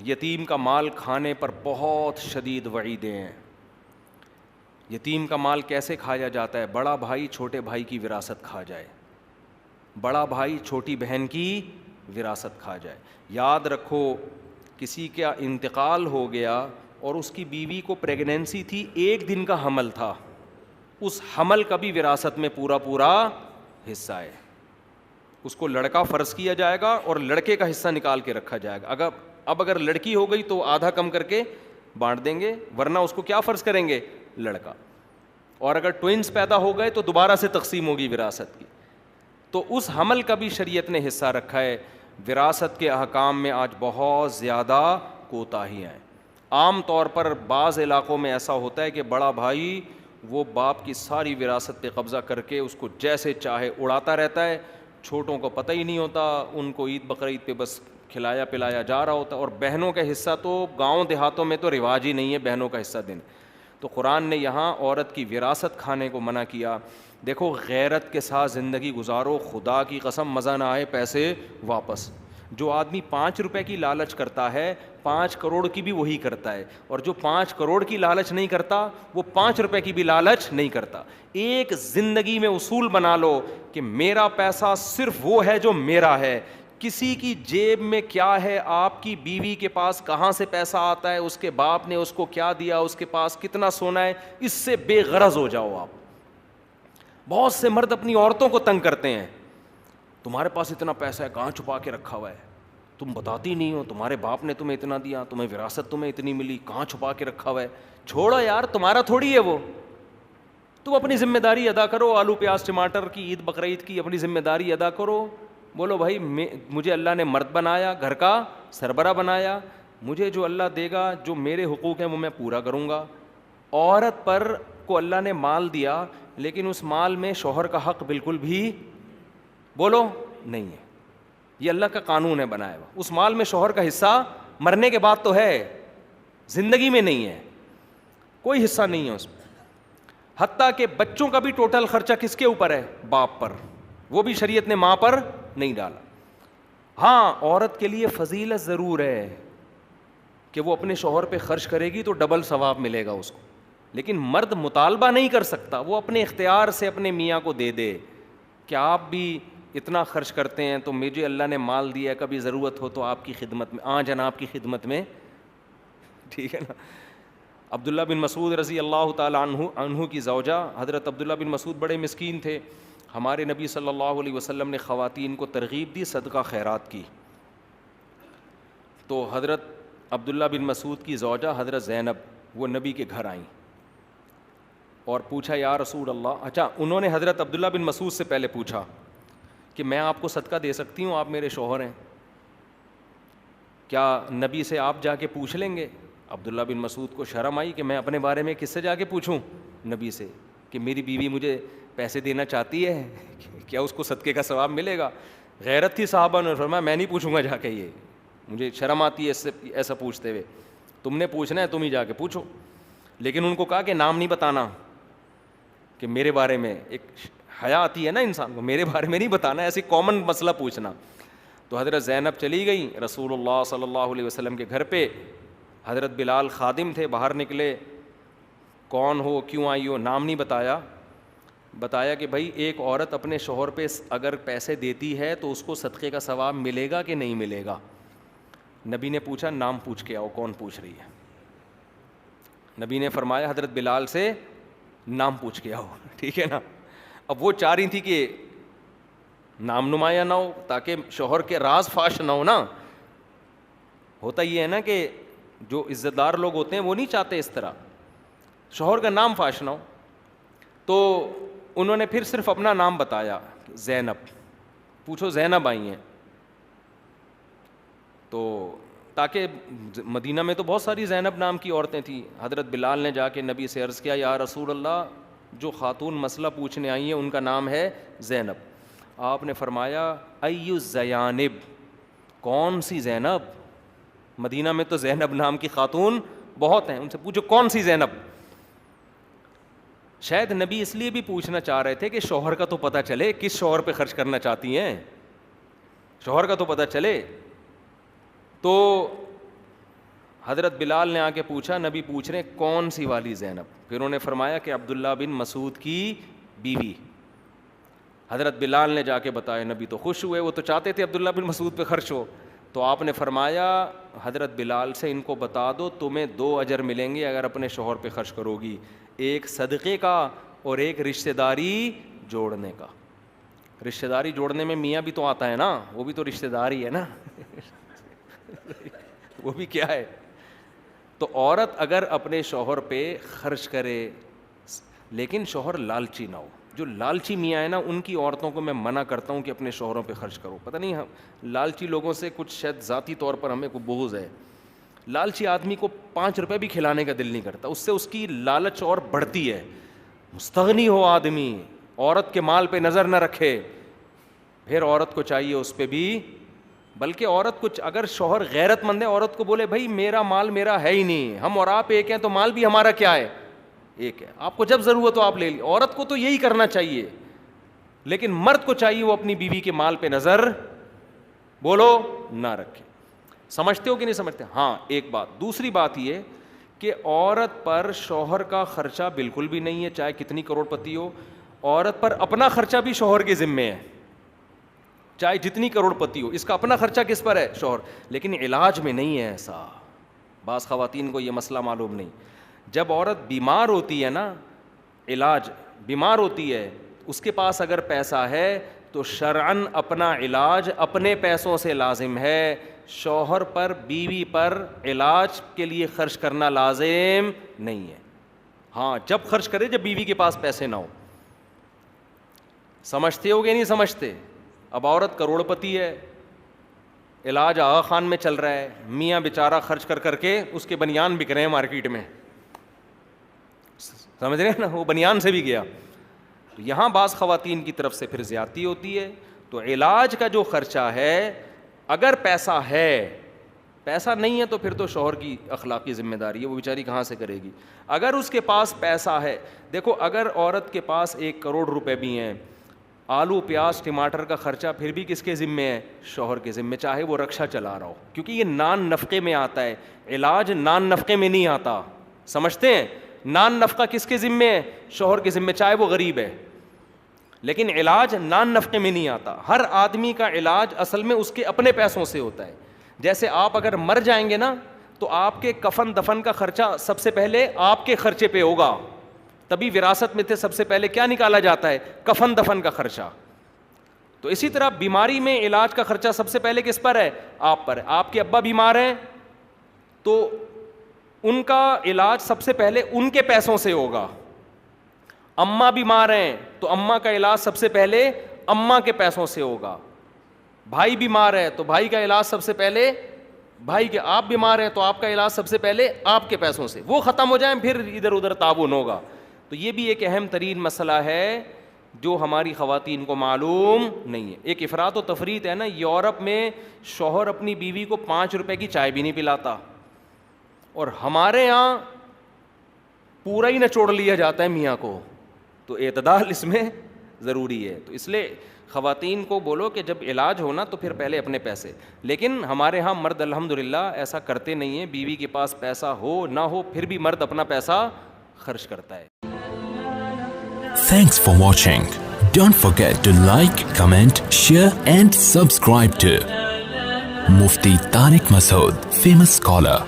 یتیم کا مال کھانے پر بہت شدید وعیدیں ہیں. یتیم کا مال کیسے کھایا جاتا ہے؟ بڑا بھائی چھوٹے بھائی کی وراثت کھا جائے, بڑا بھائی چھوٹی بہن کی وراثت کھا جائے. یاد رکھو, کسی کا انتقال ہو گیا اور اس کی بیوی کو پریگنینسی تھی, 1 دن کا حمل تھا, اس حمل کا بھی وراثت میں پورا پورا حصہ ہے. اس کو لڑکا فرض کیا جائے گا اور لڑکے کا حصہ نکال کے رکھا جائے گا. اگر لڑکی ہو گئی تو آدھا کم کر کے بانٹ دیں گے, ورنہ اس کو کیا فرض کریں گے؟ لڑکا. اور اگر ٹوئنز پیدا ہو گئے تو دوبارہ سے تقسیم ہوگی وراثت کی. تو اس حمل کا بھی شریعت نے حصہ رکھا ہے. وراثت کے احکام میں آج بہت زیادہ کوتاہیاں ہیں. عام طور پر بعض علاقوں میں ایسا ہوتا ہے کہ بڑا بھائی وہ باپ کی ساری وراثت پہ قبضہ کر کے اس کو جیسے چاہے اڑاتا رہتا ہے, چھوٹوں کو پتہ ہی نہیں ہوتا, ان کو عید بقرعید پہ بس کھلایا پلایا جا رہا ہوتا. اور بہنوں کا حصہ تو گاؤں دیہاتوں میں تو رواج ہی نہیں ہے بہنوں کا حصہ دینا. تو قرآن نے یہاں عورت کی وراثت کھانے کو منع کیا. دیکھو, غیرت کے ساتھ زندگی گزارو, خدا کی قسم مزہ نہ آئے پیسے واپس. جو آدمی 5 روپے کی لالچ کرتا ہے 5 کروڑ کی بھی وہی کرتا ہے, اور جو 5 کروڑ کی لالچ نہیں کرتا وہ 5 روپے کی بھی لالچ نہیں کرتا. ایک زندگی میں اصول بنا لو کہ میرا پیسہ صرف وہ ہے جو میرا ہے. کسی کی جیب میں کیا ہے, آپ کی بیوی کے پاس کہاں سے پیسہ آتا ہے, اس کے باپ نے اس کو کیا دیا, اس کے پاس کتنا سونا ہے, اس سے بے غرض ہو جاؤ آپ. بہت سے مرد اپنی عورتوں کو تنگ کرتے ہیں, تمہارے پاس اتنا پیسہ ہے کہاں چھپا کے رکھا ہوا ہے, تم بتاتی نہیں ہو, تمہارے باپ نے تمہیں اتنا دیا, تمہیں وراثت تمہیں اتنی ملی, کہاں چھپا کے رکھا ہوا ہے. چھوڑو یار, تمہارا تھوڑی ہے وہ, تم اپنی ذمہ داری ادا کرو. آلو پیاز ٹماٹر کی عید بقرعید کی اپنی ذمہ داری ادا کرو. بولو بھائی مجھے اللہ نے مرد بنایا, گھر کا سربراہ بنایا, مجھے جو اللہ دے گا, جو میرے حقوق ہیں وہ میں پورا کروں گا. عورت پر کو اللہ نے مال دیا, لیکن اس مال میں شوہر کا حق بالکل بھی بولو نہیں ہے. یہ اللہ کا قانون ہے بنایا ہوا. اس مال میں شوہر کا حصہ مرنے کے بعد تو ہے, زندگی میں نہیں ہے, کوئی حصہ نہیں ہے اس میں. حتیٰ کہ بچوں کا بھی ٹوٹل خرچہ کس کے اوپر ہے؟ باپ پر. وہ بھی شریعت نے ماں پر نہیں ڈالا. ہاں, عورت کے لیے فضیلت ضرور ہے کہ وہ اپنے شوہر پہ خرچ کرے گی تو ڈبل ثواب ملے گا اس کو, لیکن مرد مطالبہ نہیں کر سکتا, وہ اپنے اختیار سے اپنے میاں کو دے دے کہ آپ بھی اتنا خرچ کرتے ہیں تو مجھے اللہ نے مال دیا ہے, کبھی ضرورت ہو تو آپ کی خدمت میں, جناب کی خدمت میں, ٹھیک ہے نا. عبداللہ بن مسعود رضی اللہ تعالیٰ عنہ کی زوجہ حضرت عبداللہ بن مسعود بڑے مسکین تھے. ہمارے نبی صلی اللہ علیہ وسلم نے خواتین کو ترغیب دی, صدقہ خیرات کی. تو حضرت عبداللہ بن مسعود کی زوجہ حضرت زینب وہ نبی کے گھر آئیں اور پوچھا یا رسول اللہ. اچھا, انہوں نے حضرت عبداللہ بن مسعود سے پہلے پوچھا کہ میں آپ کو صدقہ دے سکتی ہوں, آپ میرے شوہر ہیں, کیا نبی سے آپ جا کے پوچھ لیں گے؟ عبداللہ بن مسعود کو شرم آئی کہ میں اپنے بارے میں کس سے جا کے پوچھوں؟ نبی سے, کہ میری بیوی مجھے پیسے دینا چاہتی ہے, کیا اس کو صدقے کا ثواب ملے گا؟ غیرت تھی صحابہ نے فرمایا میں نہیں پوچھوں گا جا کے, یہ مجھے شرم آتی ہے اس سے ایسا پوچھتے ہوئے, تم نے پوچھنا ہے تم ہی جا کے پوچھو. لیکن ان کو کہا کہ نام نہیں بتانا, کہ میرے بارے میں, ایک حیا آتی ہے نا انسان کو, میرے بارے میں نہیں بتانا, ایسی کامن مسئلہ پوچھنا. تو حضرت زینب چلی گئی رسول اللہ صلی اللہ علیہ وسلم کے گھر پہ. حضرت بلال خادم تھے, باہر نکلے, کون ہو, کیوں آئی ہو, نام نہیں بتایا. بتایا کہ بھائی ایک عورت اپنے شوہر پہ اگر پیسے دیتی ہے تو اس کو صدقے کا ثواب ملے گا کہ نہیں ملے گا؟ نبی نے پوچھا نام پوچھ کے آؤ, کون پوچھ رہی ہے؟ نبی نے فرمایا حضرت بلال سے نام پوچھ کے آؤ, ٹھیک ہے نا. اب وہ چاہ رہی تھی کہ نام نمایاں نہ ہو تاکہ شوہر کے راز فاش نہ ہو نا. ہوتا یہ ہے نا کہ جو عزت دار لوگ ہوتے ہیں وہ نہیں چاہتے اس طرح شوہر کا نام فاش نہ ہو. تو انہوں نے پھر صرف اپنا نام بتایا, زینب. پوچھو زینب آئی ہیں, تو تاکہ مدینہ میں تو بہت ساری زینب نام کی عورتیں تھیں. حضرت بلال نے جا کے نبی سے عرض کیا یا رسول اللہ, جو خاتون مسئلہ پوچھنے آئی ہیں ان کا نام ہے زینب. آپ نے فرمایا ایو زینب, کون سی زینب؟ مدینہ میں تو زینب نام کی خاتون بہت ہیں, ان سے پوچھو کون سی زینب. شاید نبی اس لیے بھی پوچھنا چاہ رہے تھے کہ شوہر کا تو پتہ چلے کس شوہر پہ خرچ کرنا چاہتی ہیں, شوہر کا تو پتہ چلے. تو حضرت بلال نے آ کے پوچھا, نبی پوچھ رہے کون سی والی زینب؟ پھر انہوں نے فرمایا کہ عبداللہ بن مسعود کی بیوی. حضرت بلال نے جا کے بتایا, نبی تو خوش ہوئے, وہ تو چاہتے تھے عبداللہ بن مسعود پہ خرچ ہو. تو آپ نے فرمایا حضرت بلال سے ان کو بتا دو تمہیں 2 اجر ملیں گے اگر اپنے شوہر پہ خرچ کرو گی, ایک صدقے کا اور ایک رشتہ داری جوڑنے کا. رشتہ داری جوڑنے میں میاں بھی تو آتا ہے نا, وہ بھی تو رشتہ داری ہے نا وہ بھی کیا ہے. تو عورت اگر اپنے شوہر پہ خرچ کرے, لیکن شوہر لالچی نہ ہو. جو لالچی میاں ہے نا, ان کی عورتوں کو میں منع کرتا ہوں کہ اپنے شوہروں پہ خرچ کرو. پتہ نہیں ہم لالچی لوگوں سے کچھ شاید ذاتی طور پر ہمیں کوئی بغض ہے. لالچی آدمی کو 5 روپے بھی کھلانے کا دل نہیں کرتا, اس سے اس کی لالچ اور بڑھتی ہے. مستغنی ہو آدمی, عورت کے مال پہ نظر نہ رکھے, پھر عورت کو چاہیے اس پہ بھی. بلکہ عورت کچھ اگر شوہر غیرت مند ہے, عورت کو بولے بھائی میرا مال میرا ہے ہی نہیں, ہم اور آپ ایک ہیں تو مال بھی ہمارا کیا ہے, ایک ہے, آپ کو جب ضرورت ہو آپ لے لی. عورت کو تو یہی کرنا چاہیے, لیکن مرد کو چاہیے وہ اپنی بیوی کے مال پہ نظر بولو نہ رکھے. سمجھتے ہو کہ نہیں سمجھتے؟ ہاں ایک بات. دوسری بات یہ کہ عورت پر شوہر کا خرچہ بالکل بھی نہیں ہے, چاہے کتنی کروڑ پتی ہو. عورت پر اپنا خرچہ بھی شوہر کے ذمے ہے, چاہے جتنی کروڑ پتی ہو, اس کا اپنا خرچہ کس پر ہے؟ شوہر. لیکن علاج میں نہیں ہے ایسا. بعض خواتین کو یہ مسئلہ معلوم نہیں. جب عورت بیمار ہوتی ہے نا, علاج بیمار ہوتی ہے, اس کے پاس اگر پیسہ ہے تو شرعاً اپنا علاج اپنے پیسوں سے لازم ہے. شوہر پر بیوی پر علاج کے لیے خرچ کرنا لازم نہیں ہے. ہاں جب خرچ کرے جب بیوی کے پاس پیسے نہ ہو. سمجھتے ہو گے نہیں سمجھتے؟ اب عورت کروڑ پتی ہے, علاج آغا خان میں چل رہا ہے, میاں بیچارہ خرچ کر کر کے اس کے بنیان بک رہے ہیں مارکیٹ میں, سمجھ رہے ہیں نا, وہ بنیان سے بھی گیا. تو یہاں بعض خواتین کی طرف سے پھر زیادتی ہوتی ہے. تو علاج کا جو خرچہ ہے, اگر پیسہ ہے, پیسہ نہیں ہے تو پھر تو شوہر کی اخلاقی ذمہ داری ہے, وہ بیچاری کہاں سے کرے گی. اگر اس کے پاس پیسہ ہے, دیکھو اگر عورت کے پاس 1 کروڑ روپے بھی ہیں, آلو پیاز ٹماٹر کا خرچہ پھر بھی کس کے ذمے ہے؟ شوہر کے ذمے, چاہے وہ رکشہ چلا رہا ہو, کیونکہ یہ نان نفقے میں آتا ہے. علاج نان نفقے میں نہیں آتا, سمجھتے ہیں؟ نان نفقہ کس کے ذمے ہے؟ شوہر کے ذمے, چاہے وہ غریب ہے. لیکن علاج نان نفقے میں نہیں آتا. ہر آدمی کا علاج اصل میں اس کے اپنے پیسوں سے ہوتا ہے. جیسے آپ اگر مر جائیں گے نا, تو آپ کے کفن دفن کا خرچہ سب سے پہلے آپ کے خرچے پہ ہوگا. تبھی وراثت میں تھے سب سے پہلے کیا نکالا جاتا ہے؟ کفن دفن کا خرچہ. تو اسی طرح بیماری میں علاج کا خرچہ سب سے پہلے کس پر ہے؟ آپ پر. آپ کے ابا بیمار ہیں تو ان کا علاج سب سے پہلے ان کے پیسوں سے ہوگا. اماں بیمار ہیں تو اماں کا علاج سب سے پہلے اماں کے پیسوں سے ہوگا. بھائی بیمار ہے تو بھائی کا علاج سب سے پہلے بھائی کے, آپ بیمار ہیں تو آپ کا علاج سب سے پہلے آپ کے پیسوں سے. وہ ختم ہو جائیں پھر ادھر ادھر تعاون ہوگا. تو یہ بھی ایک اہم ترین مسئلہ ہے جو ہماری خواتین کو معلوم نہیں ہے. ایک افراط و تفریط ہے نا. یورپ میں شوہر اپنی بیوی کو 5 روپے کی چائے بھی نہیں پلاتا, اور ہمارے یہاں پورا ہی نچوڑ لیا جاتا ہے میاں کو. تو اعتدال اس میں ضروری ہے. تو اس لیے خواتین کو بولو کہ جب علاج ہونا تو پھر پہلے اپنے پیسے. لیکن ہمارے ہاں مرد الحمدللہ ایسا کرتے نہیں ہیں. بیوی کے پاس پیسہ ہو نہ ہو پھر بھی مرد اپنا پیسہ خرچ کرتا ہے. Thanks for watching. Don't forget to like, comment, share and subscribe to Mufti Tariq Masood, famous scholar.